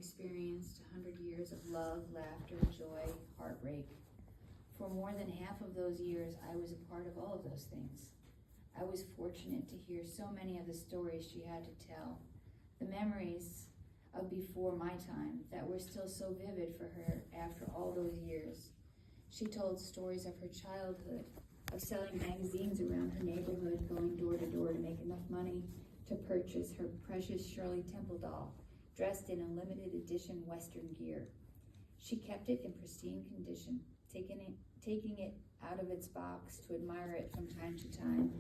Experienced 100 years of love, laughter, joy, heartbreak. For more than half of those years, I was a part of all of those things. I was fortunate to hear so many of the stories she had to tell, the memories of before my time that were still so vivid for her after all those years. She told stories of her childhood, of selling magazines around her neighborhood, going door to door to make enough money to purchase her precious Shirley Temple doll, dressed in a limited edition Western gear. She kept it in pristine condition, taking it out of its box to admire it from time to time,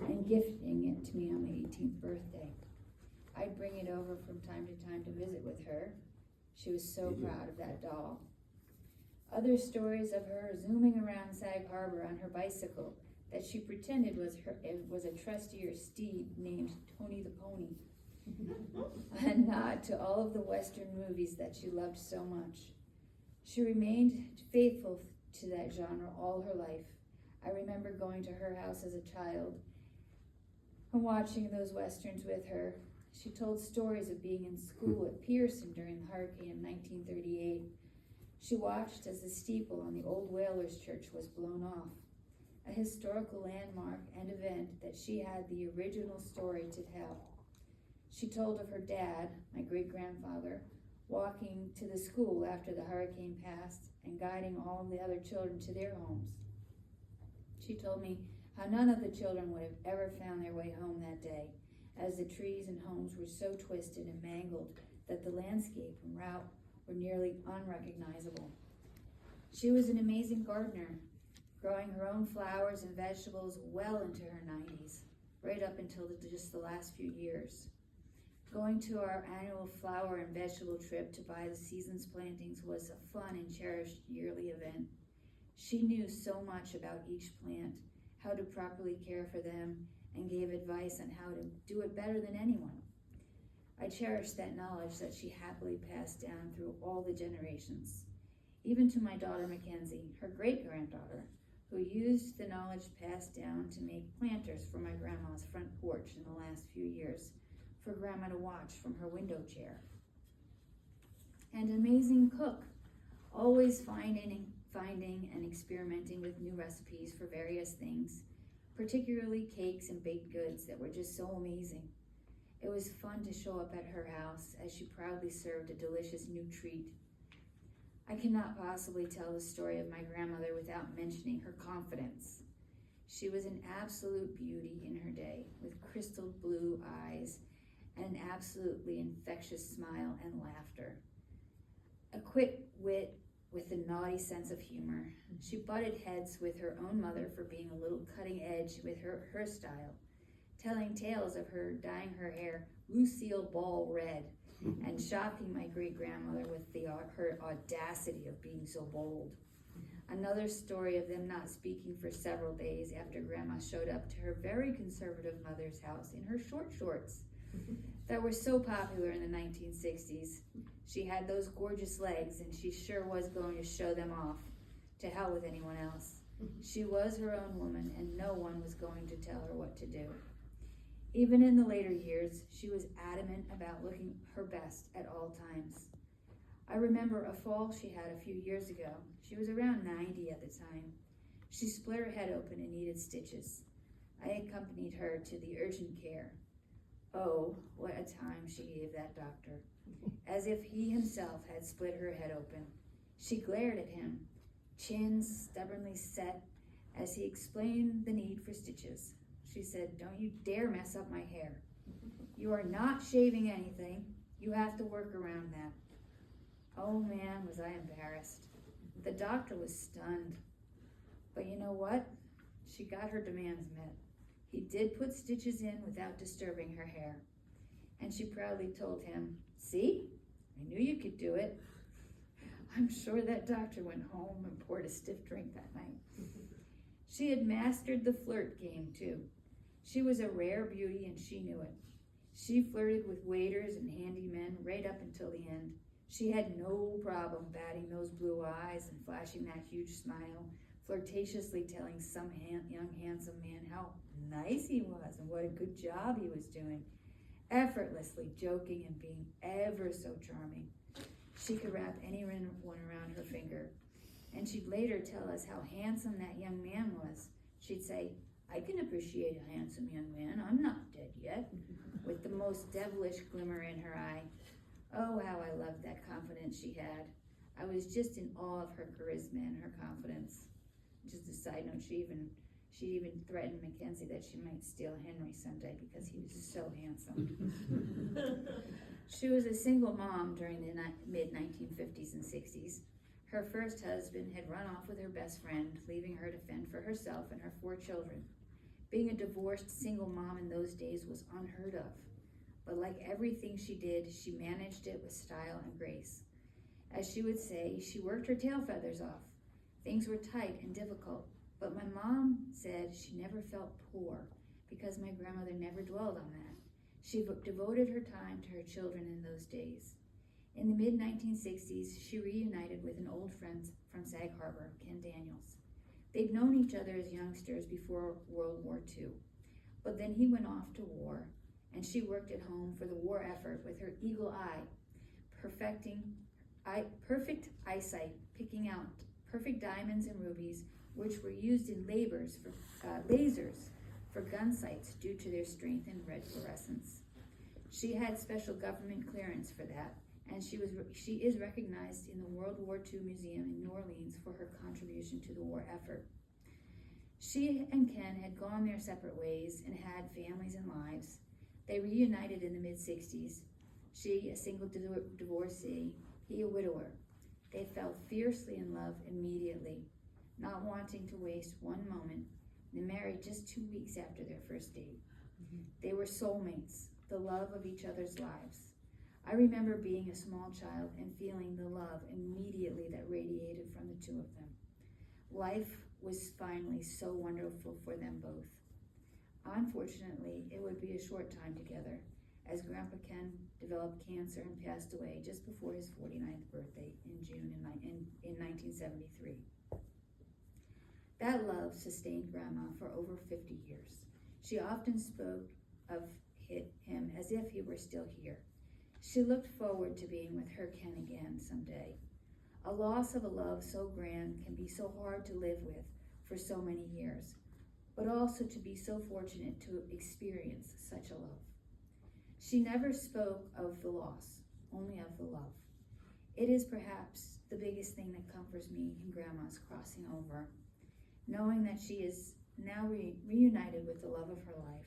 and gifting it to me on my 18th birthday. I'd bring it over from time to time to visit with her. She was so proud of that doll. Other stories of her zooming around Sag Harbor on her bicycle that she pretended was a trustier steed named Tony the Pony. A nod to all of the Western movies that she loved so much. She remained faithful to that genre all her life. I remember going to her house as a child and watching those Westerns with her. She told stories of being in school at Pearson during the hurricane of 1938. She watched as the steeple on the old Whalers Church was blown off, a historical landmark and event that she had the original story to tell. She told of her dad, my great-grandfather, walking to the school after the hurricane passed and guiding all the other children to their homes. She told me how none of the children would have ever found their way home that day, as the trees and homes were so twisted and mangled that the landscape and route were nearly unrecognizable. She was an amazing gardener, growing her own flowers and vegetables well into her 90s, right up until just the last few years. Going to our annual flower and vegetable trip to buy the season's plantings was a fun and cherished yearly event. She knew so much about each plant, how to properly care for them, and gave advice on how to do it better than anyone. I cherish that knowledge that she happily passed down through all the generations, even to my daughter Mackenzie, her great-granddaughter, who used the knowledge passed down to make planters for my grandma's front porch in the last few years, for Grandma to watch from her window chair. And an amazing cook, always finding and experimenting with new recipes for various things, particularly cakes and baked goods that were just so amazing. It was fun to show up at her house as she proudly served a delicious new treat. I cannot possibly tell the story of my grandmother without mentioning her confidence. She was an absolute beauty in her day, with crystal blue eyes and an absolutely infectious smile and laughter. A quick wit with a naughty sense of humor. She butted heads with her own mother for being a little cutting edge with her style, telling tales of her dyeing her hair Lucille Ball red and shocking my great-grandmother with her audacity of being so bold. Another story of them not speaking for several days after Grandma showed up to her very conservative mother's house in her short shorts that were so popular in the 1960s. She had those gorgeous legs, and she sure was going to show them off. To hell with anyone else. She was her own woman, and no one was going to tell her what to do. Even in the later years, she was adamant about looking her best at all times. I remember a fall she had a few years ago. She was around 90 at the time. She split her head open and needed stitches. I accompanied her to the urgent care. Oh, what a time she gave that doctor, as if he himself had split her head open. She glared at him, chin stubbornly set, as he explained the need for stitches. She said, "Don't you dare mess up my hair. You are not shaving anything. You have to work around that." Oh man, was I embarrassed. The doctor was stunned. But you know what? She got her demands met. He did put stitches in without disturbing her hair. And she proudly told him, "See? I knew you could do it." I'm sure that doctor went home and poured a stiff drink that night. She had mastered the flirt game too. She was a rare beauty and she knew it. She flirted with waiters and handymen right up until the end. She had no problem batting those blue eyes and flashing that huge smile, flirtatiously telling some young handsome man how nice he was and what a good job he was doing, effortlessly joking and being ever so charming. She could wrap any one around her finger. And she'd later tell us how handsome that young man was. She'd say, "I can appreciate a handsome young man. I'm not dead yet," with the most devilish glimmer in her eye. Oh, how I loved that confidence she had. I was just in awe of her charisma and her confidence. Just a side note, she even threatened Mackenzie that she might steal Henry someday because he was so handsome. She was a single mom during the mid-1950s and 60s. Her first husband had run off with her best friend, leaving her to fend for herself and her 4 children. Being a divorced single mom in those days was unheard of. But like everything she did, she managed it with style and grace. As she would say, she worked her tail feathers off. Things were tight and difficult, but my mom said she never felt poor because my grandmother never dwelled on that. She devoted her time to her children in those days. In the mid-1960s, she reunited with an old friend from Sag Harbor, Ken Daniels. They'd known each other as youngsters before World War II, but then he went off to war, and she worked at home for the war effort with her eagle eye, perfect eyesight, picking out perfect diamonds and rubies, which were used in lasers for gun sights due to their strength and red fluorescence. She had special government clearance for that, and she is recognized in the World War II Museum in New Orleans for her contribution to the war effort. She and Ken had gone their separate ways and had families and lives. They reunited in the mid-60s. She, a single divorcee, he a widower. They fell fiercely in love immediately, not wanting to waste one moment. They married just 2 weeks after their first date. They were soulmates, the love of each other's lives. I remember being a small child and feeling the love immediately that radiated from the two of them. Life was finally so wonderful for them both. Unfortunately, it would be a short time together, as Grandpa Ken developed cancer and passed away just before his 49th birthday in June in 1973. That love sustained Grandma for over 50 years. She often spoke of him as if he were still here. She looked forward to being with her Ken again someday. A loss of a love so grand can be so hard to live with for so many years, but also to be so fortunate to experience such a love. She never spoke of the loss, only of the love. It is perhaps the biggest thing that comforts me in Grandma's crossing over, knowing that she is now reunited with the love of her life,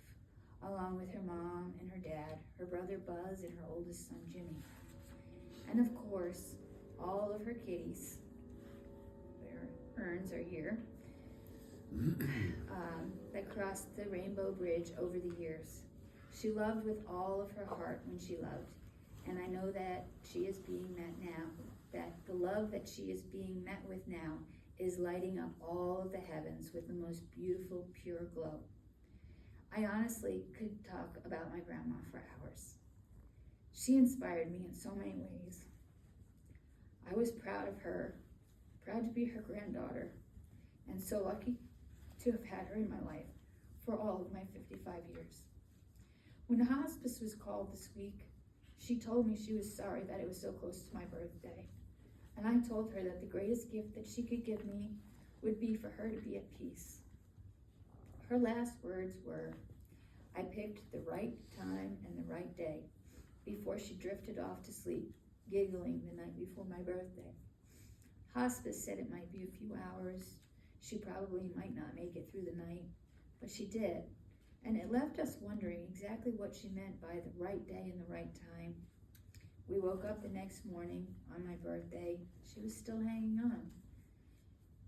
along with her mom and her dad, her brother Buzz, and her oldest son Jimmy. And of course, all of her kitties. Their urns are here. That crossed the Rainbow Bridge over the years. She loved with all of her heart when she loved, and I know that she is being met now, that the love that she is being met with now is lighting up all of the heavens with the most beautiful, pure glow. I honestly could talk about my grandma for hours. She inspired me in so many ways. I was proud of her, proud to be her granddaughter, and so lucky to have had her in my life for all of my 55 years. When hospice was called this week, she told me she was sorry that it was so close to my birthday. And I told her that the greatest gift that she could give me would be for her to be at peace. Her last words were, "I picked the right time and the right day," before she drifted off to sleep, giggling the night before my birthday. Hospice said it might be a few hours. She probably might not make it through the night, but she did. And it left us wondering exactly what she meant by the right day and the right time. We woke up the next morning on my birthday. She was still hanging on.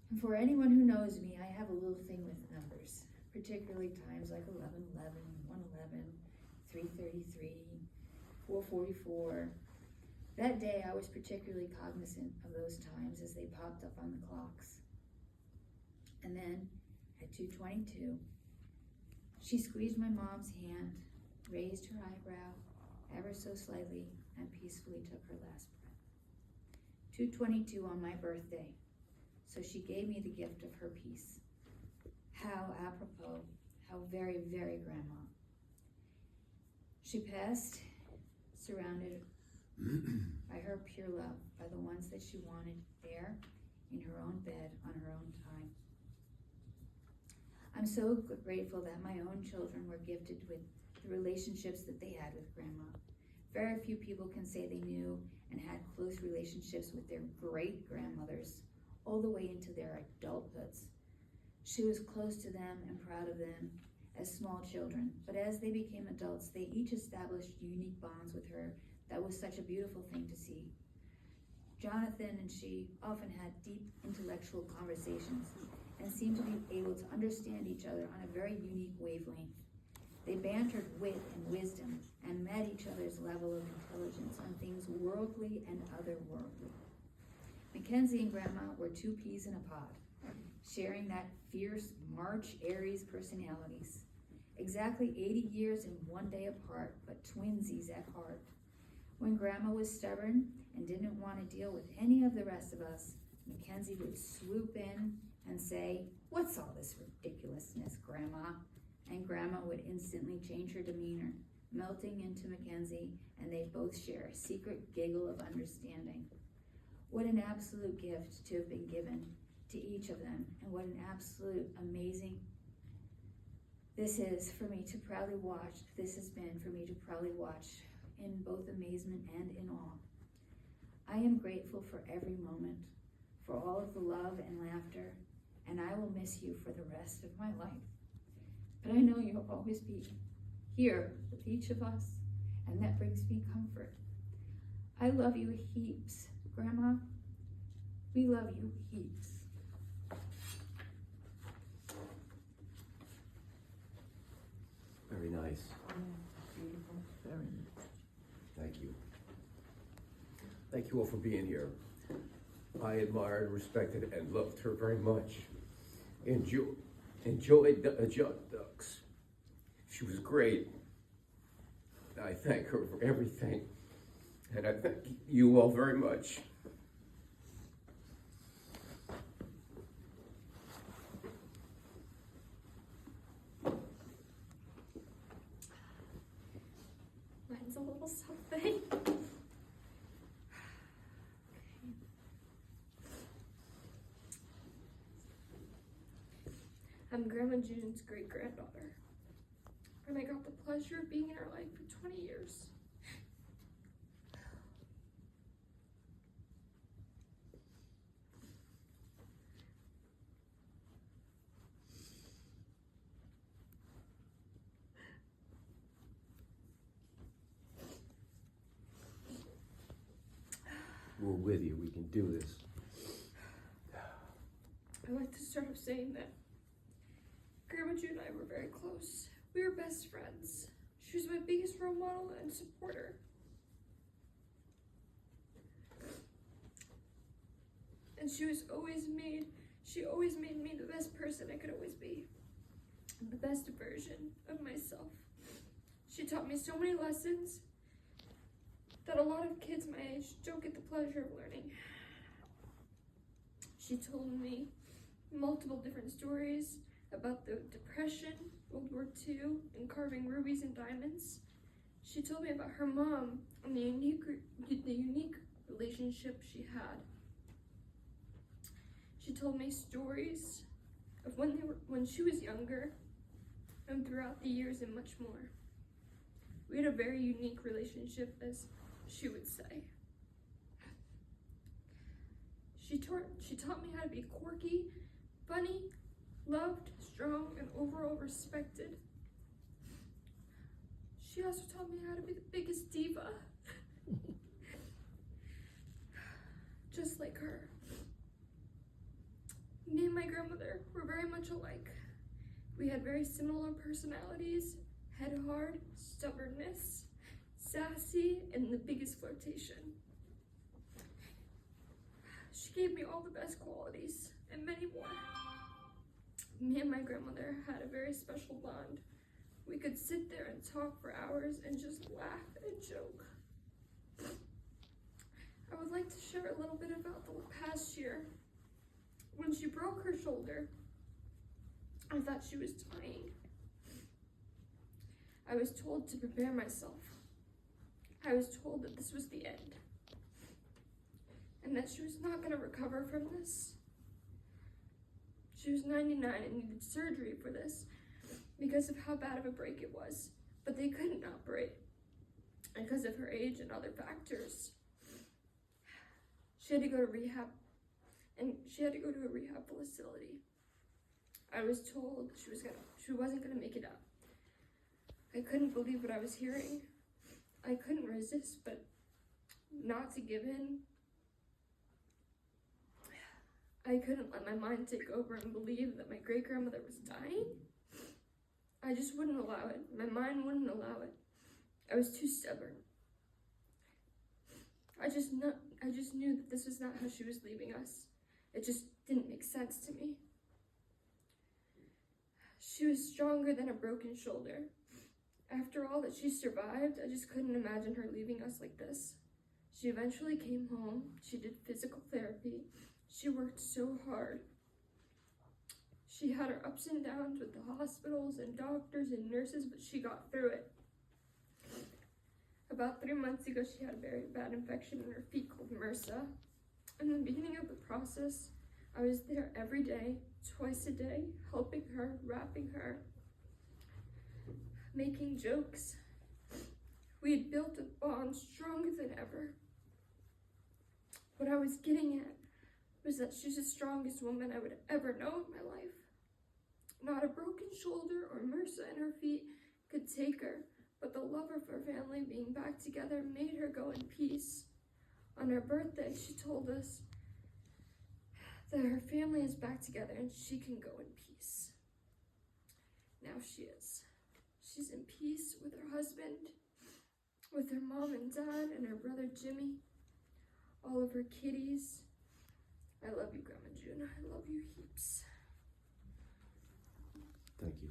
And for anyone who knows me, I have a little thing with numbers, particularly times like 11:11, 1:11, 3:33, 4:44. That day, I was particularly cognizant of those times as they popped up on the clocks. And then at 2:22, she squeezed my mom's hand, raised her eyebrow ever so slightly, and peacefully took her last breath. 2:22 on my birthday, so she gave me the gift of her peace. How apropos, how very, very Grandma. She passed surrounded by her pure love, by the ones that she wanted there in her own bed on her own time. I'm so grateful that my own children were gifted with the relationships that they had with Grandma. Very few people can say they knew and had close relationships with their great-grandmothers all the way into their adulthoods. She was close to them and proud of them as small children, but as they became adults, they each established unique bonds with her that was such a beautiful thing to see. Jonathan and she often had deep intellectual conversations and seemed to be able to understand each other on a very unique wavelength. They bantered wit and wisdom and met each other's level of intelligence on things worldly and otherworldly. Mackenzie and Grandma were two peas in a pod, sharing that fierce March Aries personalities. Exactly 80 years and one day apart, but twinsies at heart. When Grandma was stubborn and didn't want to deal with any of the rest of us, Mackenzie would swoop in and say, "What's all this ridiculousness, Grandma?" And Grandma would instantly change her demeanor, melting into Mackenzie, and they both share a secret giggle of understanding. What an absolute gift to have been given to each of them, and what an absolute amazing this is for me to proudly watch. This has been for me to proudly watch in both amazement and in awe. I am grateful for every moment, for all of the love and laughter, and I will miss you for the rest of my life. But I know you'll always be here with each of us, and that brings me comfort. I love you heaps, Grandma. We love you heaps. Very nice. Beautiful, very nice. Thank you. Thank you all for being here. I admired, respected, and loved her very much. Enjoyed ducks. She was great. I thank her for everything, and I thank you all very much. Mine's a little something. I'm Grandma June's great-granddaughter, and I got the pleasure of being in her life for 20 years. We're with you. We can do this. I'd like to start off saying that Grandma June and I were very close. We were best friends. She was my biggest role model and supporter. And she always made me the best person I could always be. The best version of myself. She taught me so many lessons that a lot of kids my age don't get the pleasure of learning. She told me multiple different stories about the Depression, World War II, and carving rubies and diamonds. She told me about her mom and the unique relationship she had. She told me stories of when she was younger and throughout the years and much more. We had a very unique relationship, as she would say. She taught me how to be quirky, funny, loved, strong, and overall respected. She also taught me how to be the biggest diva. Just like her. Me and my grandmother were very much alike. We had very similar personalities, head hard, stubbornness, sassy, and the biggest flirtation. She gave me all the best qualities, and many more. Me and my grandmother had a very special bond. We could sit there and talk for hours and just laugh and joke. I would like to share a little bit about the past year. When she broke her shoulder, I thought she was dying. I was told to prepare myself. I was told that this was the end, and that she was not going to recover from this. She was 99 and needed surgery for this because of how bad of a break it was, but they couldn't operate because of her age and other factors. She had to go to rehab, and she had to go to a rehab facility. I was told she wasn't gonna make it out. I couldn't believe what I was hearing. I couldn't resist, but not to give in. I couldn't let my mind take over and believe that my great-grandmother was dying. I just wouldn't allow it. My mind wouldn't allow it. I was too stubborn. I just knew that this was not how she was leaving us. It just didn't make sense to me. She was stronger than a broken shoulder. After all that she survived, I just couldn't imagine her leaving us like this. She eventually came home. She did physical therapy. She worked so hard. She had her ups and downs with the hospitals and doctors and nurses, but she got through it. About 3 months ago, she had a very bad infection in her feet called MRSA. In the beginning of the process, I was there every day, twice a day, helping her, wrapping her, making jokes. We had built a bond stronger than ever. What I was getting at was that she's the strongest woman I would ever know in my life. Not a broken shoulder or MRSA in her feet could take her, but the love of her family being back together made her go in peace. On her birthday, she told us that her family is back together and she can go in peace. Now she is. She's in peace with her husband, with her mom and dad, and her brother Jimmy, all of her kitties. I love you, Grandma June. I love you heaps. Thank you.